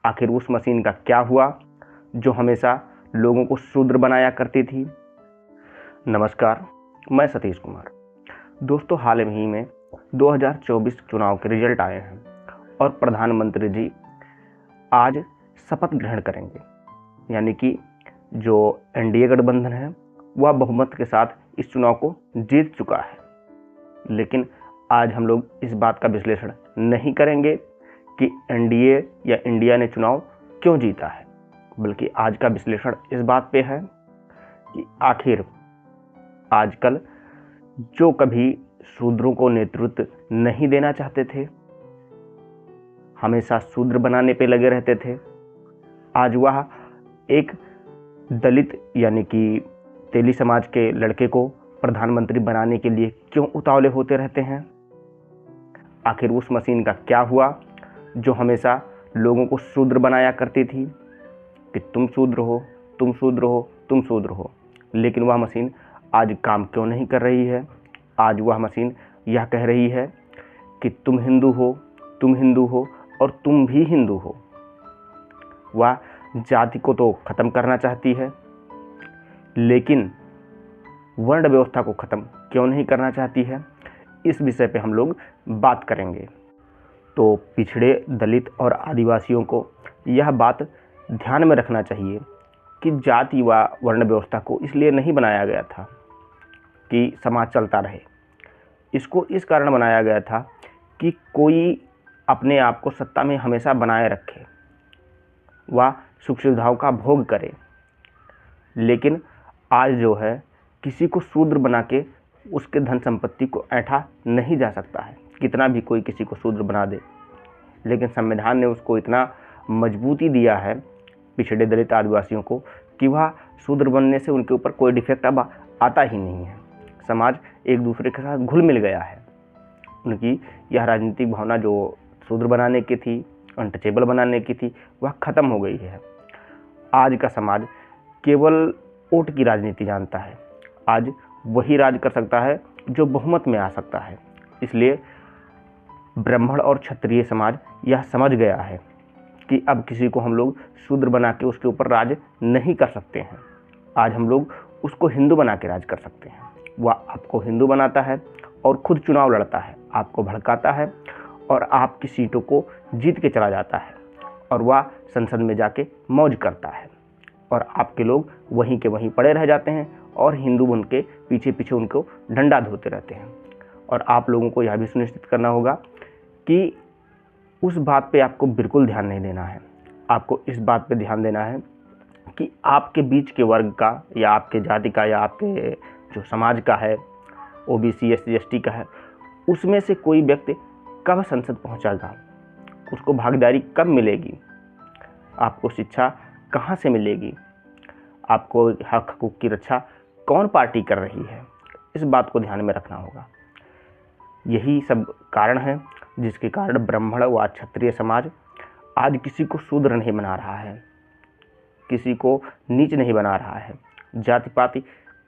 आखिर उस मशीन का क्या हुआ जो हमेशा लोगों को शूद्र बनाया करती थी। नमस्कार, मैं सतीश कुमार। दोस्तों, हाल ही में 2024 चुनाव के रिजल्ट आए हैं और प्रधानमंत्री जी आज शपथ ग्रहण करेंगे। यानी कि जो एनडीए गठबंधन है वह बहुमत के साथ इस चुनाव को जीत चुका है। लेकिन आज हम लोग इस बात का विश्लेषण नहीं करेंगे कि एनडीए या इंडिया ने चुनाव क्यों जीता है, बल्कि आज का विश्लेषण इस बात पे है कि आखिर आजकल जो कभी शूद्रों को नेतृत्व नहीं देना चाहते थे, हमेशा शूद्र बनाने पे लगे रहते थे, आज वह एक दलित यानी कि तेली समाज के लड़के को प्रधानमंत्री बनाने के लिए क्यों उतावले होते रहते हैं। आखिर उस मशीन का क्या हुआ जो हमेशा लोगों को शूद्र बनाया करती थी कि तुम शूद्र हो, तुम शूद्र हो, तुम शूद्र हो। लेकिन वह मशीन आज काम क्यों नहीं कर रही है। आज वह मशीन यह कह रही है कि तुम हिंदू हो, तुम हिंदू हो और तुम भी हिंदू हो। वह जाति को तो ख़त्म करना चाहती है, लेकिन वर्ण व्यवस्था को ख़त्म क्यों नहीं करना चाहती है। इस विषय पे हम लोग बात करेंगे। तो पिछड़े दलित और आदिवासियों को यह बात ध्यान में रखना चाहिए कि जाति व वर्ण व्यवस्था को इसलिए नहीं बनाया गया था कि समाज चलता रहे। इसको इस कारण बनाया गया था कि कोई अपने आप को सत्ता में हमेशा बनाए रखे, वह सुख सुविधाओं का भोग करे। लेकिन आज जो है किसी को शूद्र बना के उसके धन संपत्ति को ऐंठा नहीं जा सकता है। कितना भी कोई किसी को शूद्र बना दे, लेकिन संविधान ने उसको इतना मजबूती दिया है पिछड़े दलित आदिवासियों को कि वह शूद्र बनने से उनके ऊपर कोई डिफेक्ट अब आता ही नहीं है। समाज एक दूसरे के साथ घुल मिल गया है। उनकी यह राजनीतिक भावना जो शूद्र बनाने की थी, अनटचेबल बनाने की थी, वह ख़त्म हो गई है। आज का समाज केवल वोट की राजनीति जानता है। आज वही राज कर सकता है जो बहुमत में आ सकता है। इसलिए ब्राह्मण और क्षत्रिय समाज यह समझ गया है कि अब किसी को हम लोग शूद्र बना के उसके ऊपर राज नहीं कर सकते हैं। आज हम लोग उसको हिंदू बना के राज कर सकते हैं। वह आपको हिंदू बनाता है और खुद चुनाव लड़ता है, आपको भड़काता है और आपकी सीटों को जीत के चला जाता है और वह संसद में जाके मौज करता है और आपके लोग वहीं के वहीं पड़े रह जाते हैं और हिंदू बन के पीछे पीछे उनको डंडा धोते रहते हैं। और आप लोगों को यह भी सुनिश्चित करना होगा कि उस बात पे आपको बिल्कुल ध्यान नहीं देना है। आपको इस बात पे ध्यान देना है कि आपके बीच के वर्ग का या आपके जाति का या आपके जो समाज का है, ओबीसी एससी एसटी का है, उसमें से कोई व्यक्ति कब संसद पहुंचेगा, उसको भागीदारी कब मिलेगी, आपको शिक्षा कहाँ से मिलेगी, आपको हक हकूक़ की रक्षा कौन पार्टी कर रही है, इस बात को ध्यान में रखना होगा। यही सब कारण है जिसके कारण ब्राह्मण व क्षत्रिय समाज आज किसी को शूद्र नहीं बना रहा है, किसी को नीच नहीं बना रहा है, जाति पाति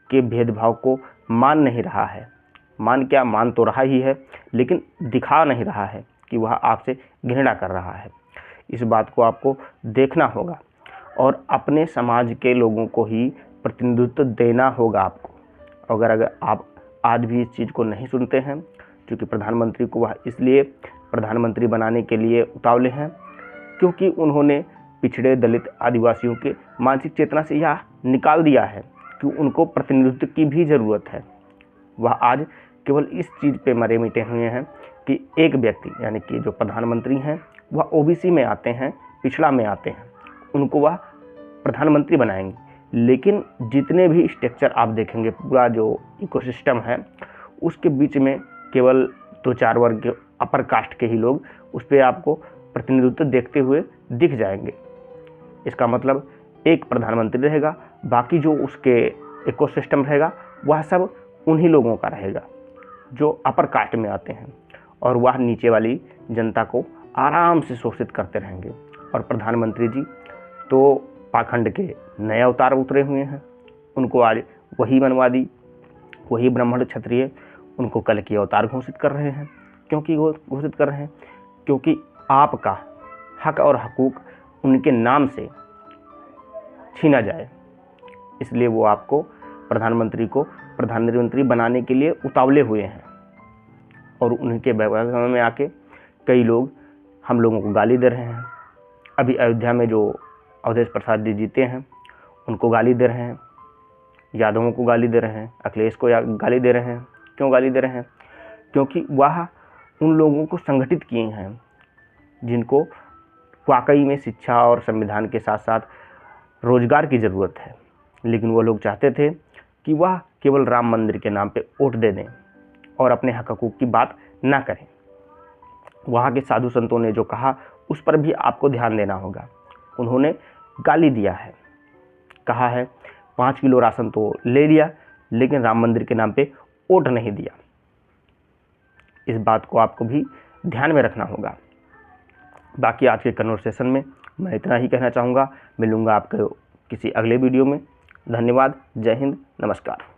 के भेदभाव को मान नहीं रहा है। मान क्या, मान तो रहा ही है, लेकिन दिखा नहीं रहा है कि वह आपसे घृणा कर रहा है। इस बात को आपको देखना होगा और अपने समाज के लोगों को ही प्रतिनिधित्व देना होगा आपको। अगर आप आज भी इस चीज़ को नहीं सुनते हैं, क्योंकि प्रधानमंत्री को वह इसलिए प्रधानमंत्री बनाने के लिए उतावले हैं क्योंकि उन्होंने पिछड़े दलित आदिवासियों के मानसिक चेतना से यह निकाल दिया है कि उनको प्रतिनिधित्व की भी ज़रूरत है। वह आज केवल इस चीज़ पे मरे मिटे हुए हैं कि एक व्यक्ति यानी कि जो प्रधानमंत्री हैं वह ओबीसी में आते हैं, पिछड़ा में आते हैं, उनको वह प्रधानमंत्री बनाएंगे। लेकिन जितने भी स्ट्रक्चर आप देखेंगे, पूरा जो इकोसिस्टम है, उसके बीच में केवल 2-4 वर्ग के अपर कास्ट के ही लोग उस पर आपको प्रतिनिधित्व देखते हुए दिख जाएंगे। इसका मतलब एक प्रधानमंत्री रहेगा, बाकी जो उसके इकोसिस्टम रहेगा वह सब उन्हीं लोगों का रहेगा जो अपर कास्ट में आते हैं और वह नीचे वाली जनता को आराम से शोषित करते रहेंगे। और प्रधानमंत्री जी तो पाखंड के नए अवतार उतरे हुए हैं, उनको आज वही मनवादी, वही ब्राह्मण क्षत्रिय उनको कल की अवतार घोषित कर रहे हैं। क्योंकि वो घोषित कर रहे हैं क्योंकि आपका हक और हकूक़ उनके नाम से छीना जाए, इसलिए वो आपको प्रधानमंत्री को प्रधानमंत्री बनाने के लिए उतावले हुए हैं। और उनके समय में आके कई लोग हम लोगों को गाली दे रहे हैं। अभी अयोध्या में जो अवधेश प्रसाद जी जीते हैं उनको गाली दे रहे हैं, यादवों को गाली दे रहे हैं, अखिलेश को गाली दे रहे हैं। क्यों गाली दे रहे हैं? क्योंकि वह उन लोगों को संगठित किए हैं जिनको वाकई में शिक्षा और संविधान के साथ साथ रोजगार की ज़रूरत है, लेकिन वो लोग चाहते थे कि वह केवल राम मंदिर के नाम पे वोट दे दें और अपने हक हकूक़ की बात ना करें। वहाँ के साधु संतों ने जो कहा उस पर भी आपको ध्यान देना होगा। उन्होंने गाली दिया है, कहा है 5 किलो राशन तो ले लिया लेकिन राम मंदिर के नाम पे वोट नहीं दिया। इस बात को आपको भी ध्यान में रखना होगा। बाकी आज के कन्वर्सेशन में मैं इतना ही कहना चाहूँगा। मिलूँगा आपको किसी अगले वीडियो में। धन्यवाद। जय हिंद। नमस्कार।